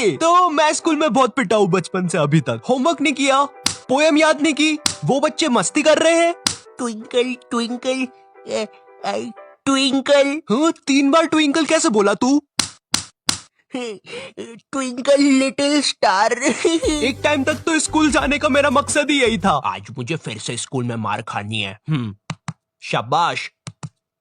हे, तो मैं स्कूल में बहुत पिटा हूँ बचपन से अभी तक। होमवर्क नहीं किया, पोएम याद नहीं की, वो बच्चे मस्ती कर रहे हैं। Twinkle twinkle twinkle. हाँ, 3 बार ट्विंकल कैसे बोला तू? Twinkle little star. एक टाइम तक तो स्कूल जाने का मेरा मकसद ही यही था। आज मुझे फिर से स्कूल में मार खानी है। शाबाश।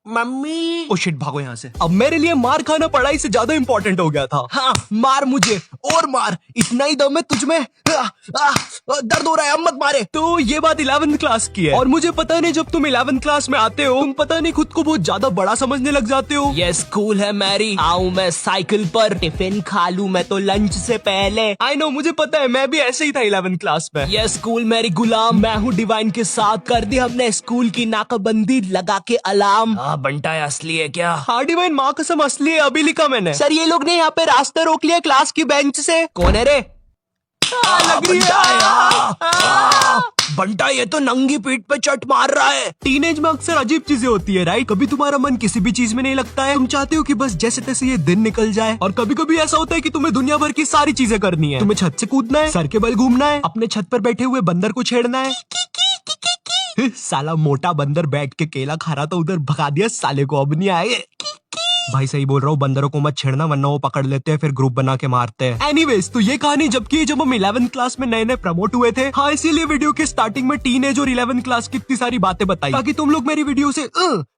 मम्मी। ओ शिट, भागो यहाँ से। अब मेरे लिए मार खाना पढ़ाई से ज्यादा इंपॉर्टेंट हो गया था। हाँ, मार मुझे और मार, इतना ही दम है तुझमें। दर्द हो रहा है, अब मत मारे। तो ये बात 11th क्लास की है, और मुझे पता नहीं जब तुम 11th क्लास में आते हो तुम पता नहीं खुद को बहुत ज्यादा बड़ा समझने लग जाते हो। ये स्कूल है मैरी, आऊं मैं साइकिल पर, टिफिन खा लूं मैं तो लंच से पहले। आई नो, मुझे पता है, मैं भी ऐसे ही था 11th क्लास में। ये स्कूल मेरी गुलाम, मैं हूँ डिवाइन के साथ, कर दी हमने स्कूल की नाकाबंदी लगा के अलार्म। बंटा है असली है क्या? हाँ डिवाइन, माँ कसम असली है, अभी लिखा मैंने। सर ये लोग ने यहाँ पे रास्ता रोक लिया क्लास की बेंच से। कौन है रे? लग रही है। बंटा ये तो नंगी पीठ पे चट मार रहा है। टीनेज में अक्सर अजीब चीजें होती है, राइट? कभी तुम्हारा मन किसी भी चीज में नहीं लगता है, तुम चाहते हो कि बस जैसे तैसे ये दिन निकल जाए, और कभी कभी ऐसा होता है कि तुम्हें दुनिया भर की सारी चीजें करनी है। तुम्हें छत से कूदना है, सर के बल घूमना है, अपने छत पर बैठे हुए बंदर को छेड़ना है। साला मोटा बंदर बैठ के केला खा रहा था, उधर भगा दिया साले को, अब नहीं आए। भाई सही बोल रहा हूँ, बंदरों को मत छेड़ना वरना वो पकड़ लेते हैं, फिर ग्रुप बना के मारते हैं। एनीवेज, तो ये कहानी जब हम 11th क्लास में नए नए प्रमोट हुए थे। हाँ, इसीलिए वीडियो के स्टार्टिंग में टीनेज और 11th क्लास की इतनी सारी बातें बताई ताकि तुम लोग मेरी वीडियो से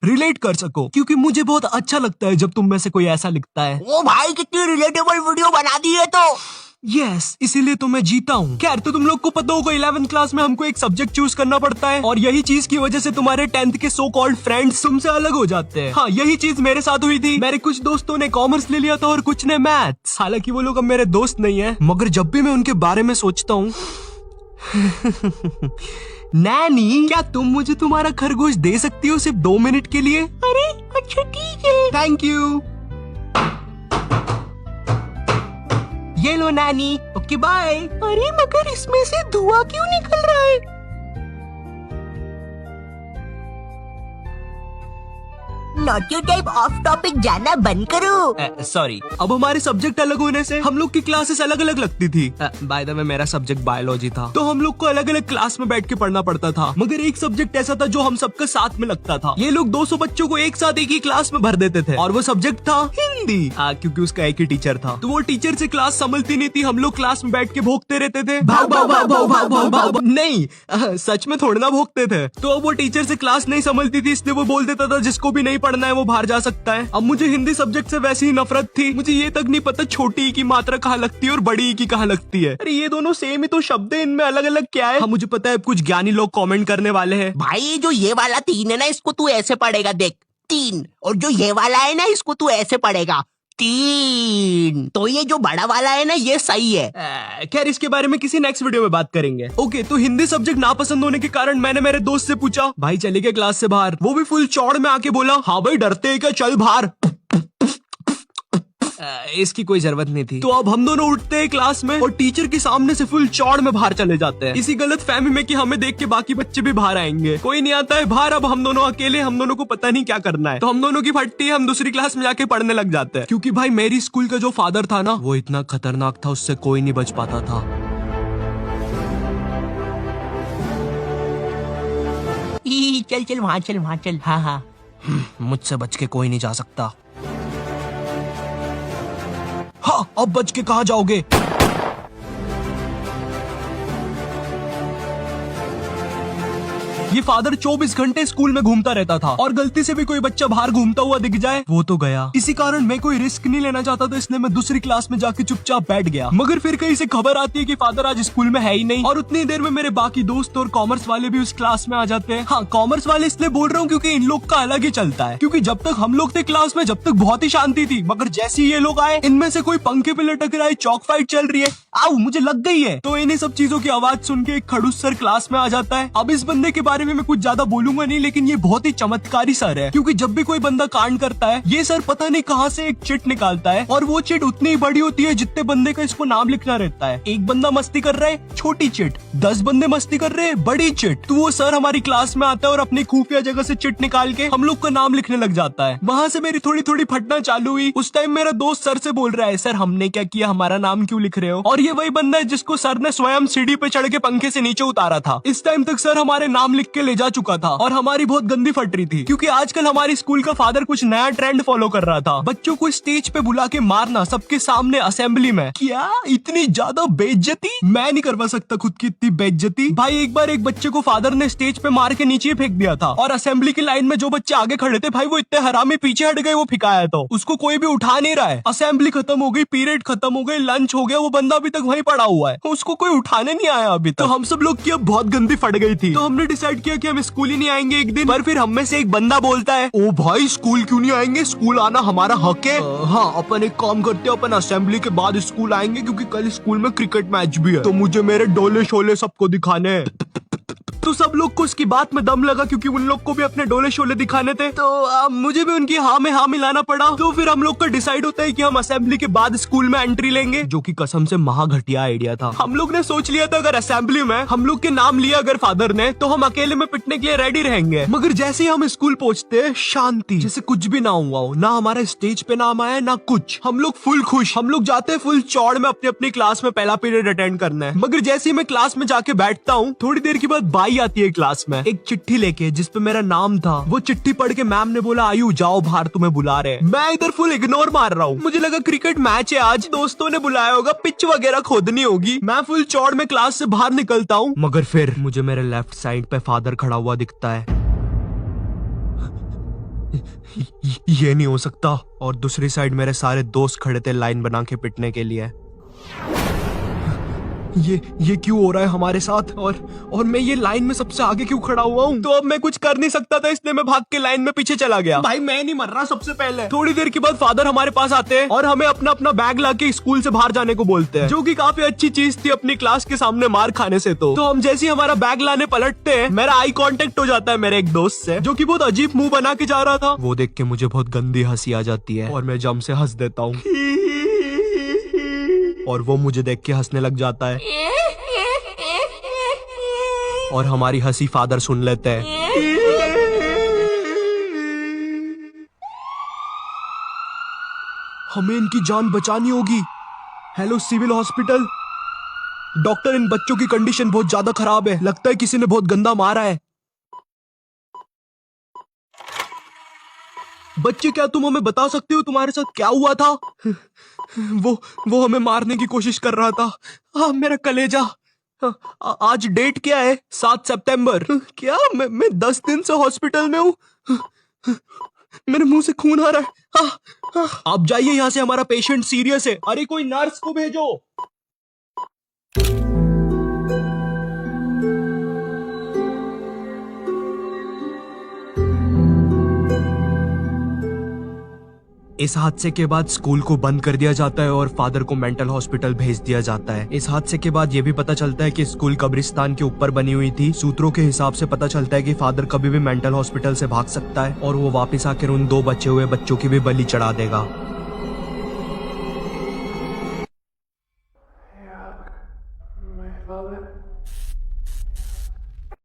रिलेट कर सको, क्योंकि मुझे बहुत अच्छा लगता है जब तुम में से कोई ऐसा लिखता है। ओ भाई, कितनी रिलेटेबल वीडियो बना दी है तो। यस, इसीलिए तो मैं जीता हूँ। खैर, तो तुम लोग को पता होगा 11th क्लास में हमको एक सब्जेक्ट चूज करना पड़ता है, और यही चीज की वजह से तुम्हारे 10th के सो कॉल्ड फ्रेंड्स तुमसे अलग हो जाते हैं। हाँ, यही चीज मेरे साथ हुई थी। मेरे कुछ दोस्तों ने कॉमर्स ले लिया था और कुछ ने मैथ्स। हालांकि वो लोग अब मेरे दोस्त नहीं है, मगर जब भी मैं उनके बारे में सोचता हूँ नैनी, क्या तुम मुझे तुम्हारा खरगोश दे सकती हो सिर्फ 2 मिनट के लिए? अरे अच्छा ठीक है। Thank you. ये लो नानी। Okay bye. अरे मगर इसमें से धुआं क्यों निकल रहा है? नॉटी टाइप ऑफ टॉपिक जाना बंद करो। सॉरी, अब हमारे सब्जेक्ट अलग होने से हम लोग की क्लासेस अलग अलग लगती थी। बाय द वे, मेरा सब्जेक्ट बायोलॉजी था, तो हम लोग को अलग अलग क्लास में बैठ के पढ़ना पड़ता था। मगर एक सब्जेक्ट ऐसा था जो हम सबका साथ में लगता था। ये लोग 200 बच्चों को एक साथ एक ही क्लास में भर देते थे, और वो सब्जेक्ट था हिंदी। क्योंकि उसका एक ही टीचर था, तो वो टीचर से क्लास संभलती नहीं थी। हम लोग क्लास में बैठ के भोंकते रहते थे, भाग भाग भाग भाग भाग भाग भाग। नहीं, सच में थोड़ी ना भोंकते थे। तो अब वो टीचर से क्लास नहीं संभलती थी, इसलिए वो बोल देता था जिसको भी नहीं पढ़ना है वो बाहर जा सकता है। अब मुझे हिंदी सब्जेक्ट से वैसे ही नफरत थी, मुझे ये तक नहीं पता छोटी ई की मात्रा कहाँ लगती है और बड़ी ई की कहाँ लगती है। अरे ये दोनों सेम ही तो शब्द है, इनमें अलग अलग क्या है? हाँ मुझे पता है, कुछ ज्ञानी लोग कमेंट करने वाले हैं। भाई जो ये वाला 3 है ना, इसको तू ऐसे पढ़ेगा, देख 3, और जो ये वाला है ना इसको तू ऐसे पढ़ेगा 3। तो ये जो बड़ा वाला है ना ये सही है। खैर इसके बारे में किसी नेक्स्ट वीडियो में बात करेंगे। ओके, तो हिंदी सब्जेक्ट नापसंद होने के कारण मैंने मेरे दोस्त से पूछा, भाई चले गए क्लास से बाहर? वो भी फुल चौड़ में आके बोला, हाँ भाई डरते हैं क्या, चल बाहर। इसकी कोई जरूरत नहीं थी। तो अब हम दोनों उठते हैं क्लास में और टीचर के सामने से फुल चौड़ में बाहर चले जाते हैं, इसी गलत फहमी में कि हमें देख के बाकी बच्चे भी बाहर आएंगे। कोई नहीं आता है बाहर, अब हम दोनों अकेले, हम दोनों को पता नहीं क्या करना है। तो हम दोनों की फटती है, हम दूसरी क्लास में जाके पढ़ने लग जाते हैं, क्योंकि भाई मेरी स्कूल का जो फादर था ना, वो इतना खतरनाक था, उससे कोई नहीं बच पाता था। चल चल वहाँ चल, वहाँ चल। हाँ हाँ, मुझसे बच के कोई नहीं जा सकता। हाँ, अब बच के कहाँ जाओगे? ये फादर 24 घंटे स्कूल में घूमता रहता था, और गलती से भी कोई बच्चा बाहर घूमता हुआ दिख जाए वो तो गया। इसी कारण मैं कोई रिस्क नहीं लेना चाहता था, इसलिए मैं दूसरी क्लास में जाके चुपचाप बैठ गया। मगर फिर कहीं से खबर आती है कि फादर आज स्कूल में है ही नहीं, और उतनी देर में मेरे बाकी दोस्त और कॉमर्स वाले भी उस क्लास में आ जाते हैं। हाँ, कॉमर्स वाले इसलिए बोल रहा हूँ क्योंकि इन लोग का अलग ही चलता है, क्योंकि जब तक हम लोग थे क्लास में जब तक बहुत ही शांति थी, मगर जैसे ही ये लोग आए, इनमें से कोई पंखे पे लटक रहा है, चौक फाइट चल रही है, आओ मुझे लग गई है। तो इन्हीं सब चीजों की आवाज सुन के एक खड़ूस सर क्लास में आ जाता है। अब इस बंदे के बारे बारे में मैं कुछ ज्यादा बोलूंगा नहीं, लेकिन ये बहुत ही चमत्कारी सर है, क्योंकि जब भी कोई बंदा कांड करता है ये सर पता नहीं कहाँ से एक चिट निकालता है, और वो चिट उतनी बड़ी होती है जितने बंदे का इसको नाम लिखना रहता है। एक बंदा मस्ती कर रहा है, छोटी चिट, 10 बंदे मस्ती कर रहे हैं, बड़ी चिट। तो वो सर हमारी क्लास में आता है और अपनी खुफिया जगह से चिट निकाल के हम लोग का नाम लिखने लग जाता है। वहाँ से मेरी थोड़ी थोड़ी फटना चालू हुई। उस टाइम मेरा दोस्त सर से बोल रहा है, सर हमने क्या किया, हमारा नाम क्यों लिख रहे हो? और ये वही बंदा है जिसको सर ने स्वयं सीढ़ी पे चढ़ के पंखे से नीचे उतारा था। इस टाइम तक सर हमारे नाम लिख के ले जा चुका था और हमारी बहुत गंदी फट रही थी, क्योंकि आजकल हमारी स्कूल का फादर कुछ नया ट्रेंड फॉलो कर रहा था, बच्चों को स्टेज पे बुला के मारना सबके सामने असेंबली में। क्या इतनी ज्यादा बेइज्जती? मैं नहीं करवा सकता खुद की इतनी बेइज्जती। भाई एक बार एक बच्चे को फादर ने स्टेज पे मार के नीचे फेंक दिया था, और असेंबली की लाइन में जो बच्चे आगे खड़े थे भाई वो इतने हरामी पीछे हट गए, वो फिकाया तो उसको कोई भी उठा नहीं रहा है। असेंबली खत्म हो गई, पीरियड खत्म हो गई, लंच हो गया, वो बंदा अभी तक वहीं पड़ा हुआ है, उसको कोई उठाने नहीं आया अभी तक। तो हम सब लोग की अब बहुत गंदी फट गई थी, तो हमने डिसाइड किया कि हम स्कूल ही नहीं आएंगे एक दिन। पर फिर हम में से एक बंदा बोलता है, ओ भाई स्कूल क्यों नहीं आएंगे, स्कूल आना हमारा हक है। हाँ अपन एक काम करते हैं, अपन असेंबली के बाद स्कूल आएंगे, क्योंकि कल स्कूल में क्रिकेट मैच भी है, तो मुझे मेरे डोले शोले सबको दिखाने हैं। तो सब लोग को उसकी बात में दम लगा, क्योंकि उन लोग को भी अपने डोले शोले दिखाने थे, तो मुझे भी उनकी हाँ में हाँ मिलाना पड़ा। तो फिर हम लोग का डिसाइड होता है कि हम असेंबली के बाद स्कूल में एंट्री लेंगे, जो कि कसम से महा घटिया आइडिया था। हम लोग ने सोच लिया था अगर असेंबली में हम लोग के नाम लिया अगर फादर ने, तो हम अकेले में पिटने के लिए रेडी रहेंगे। मगर जैसे ही हम स्कूल पहुंचते शांति, जैसे कुछ भी ना हुआ हो, ना हमारे स्टेज पे नाम आया ना कुछ। हम लोग फुल खुश, हम लोग जाते हैं फुल चौड़ में अपनी अपनी क्लास में पहला पीरियड अटेंड करना है। मगर जैसे ही मैं क्लास में जाके बैठता हूँ, थोड़ी देर के बाद बाई आती है क्लास में एक चिट्ठी लेके जिसपे मेरा नाम था। वो चिट्ठी पढ़ के मैम ने बोला, आयु जाओ बाहर, तुम्हें बुला रहे हैं। मैं इधर फुल इग्नोर मार रहा हूँ, मुझे लगा क्रिकेट मैच है आज, दोस्तों ने बुलाया होगा, पिच वगैरह खोदनी होगी। मैं फुल चौड़ में क्लास से बाहर निकलता हूँ, मगर फिर मुझे मेरे लेफ्ट साइड पे फादर खड़ा हुआ दिखता है। ये नहीं हो सकता। और दूसरी साइड मेरे सारे दोस्त खड़े थे लाइन बना के पिटने के लिए। ये क्यों हो रहा है हमारे साथ, और मैं ये लाइन में सबसे आगे क्यों खड़ा हुआ हूँ? तो अब मैं कुछ कर नहीं सकता था, इसलिए मैं भाग के लाइन में पीछे चला गया। भाई मैं नहीं मर रहा सबसे पहले। थोड़ी देर के बाद फादर हमारे पास आते हैं और हमें अपना अपना बैग लाके स्कूल से बाहर जाने को बोलते हैं, जो कि काफी अच्छी चीज थी अपनी क्लास के सामने मार खाने से। तो हम जैसे ही हमारा बैग लाने पलटते हैं, मेरा आई कांटेक्ट हो जाता है मेरे एक दोस्त से, जो कि बहुत अजीब मुंह बना के जा रहा था। वो देख के मुझे बहुत गंदी हंसी आ जाती है और मैं जम से हंस देता हूँ, और वो मुझे देख के हंसने लग जाता है, और हमारी हंसी फादर सुन लेते हैं। हमें इनकी जान बचानी होगी। हेलो सिविल हॉस्पिटल, डॉक्टर इन बच्चों की कंडीशन बहुत ज्यादा खराब है, लगता है किसी ने बहुत गंदा मारा है। बच्चे क्या तुम हमें बता सकते हो तुम्हारे साथ क्या हुआ था? वो हमें मारने की कोशिश कर रहा था। मेरा कलेजा। आज डेट क्या है? 7 सितंबर। क्या मैं 10 दिन से हॉस्पिटल में हूँ। मेरे मुंह से खून आ रहा है। आप जाइए यहाँ से, हमारा पेशेंट सीरियस है। अरे कोई नर्स को भेजो। इस हादसे के बाद स्कूल को बंद कर दिया जाता है और फादर को मेंटल हॉस्पिटल भेज दिया जाता है। इस हादसे के बाद ये भी पता चलता है कि स्कूल कब्रिस्तान के ऊपर बनी हुई थी। सूत्रों के हिसाब से पता चलता है कि फादर कभी भी मेंटल हॉस्पिटल से भाग सकता है और वो वापस आकर उन 2 बचे हुए बच्चों की भी बलि चढ़ा देगा।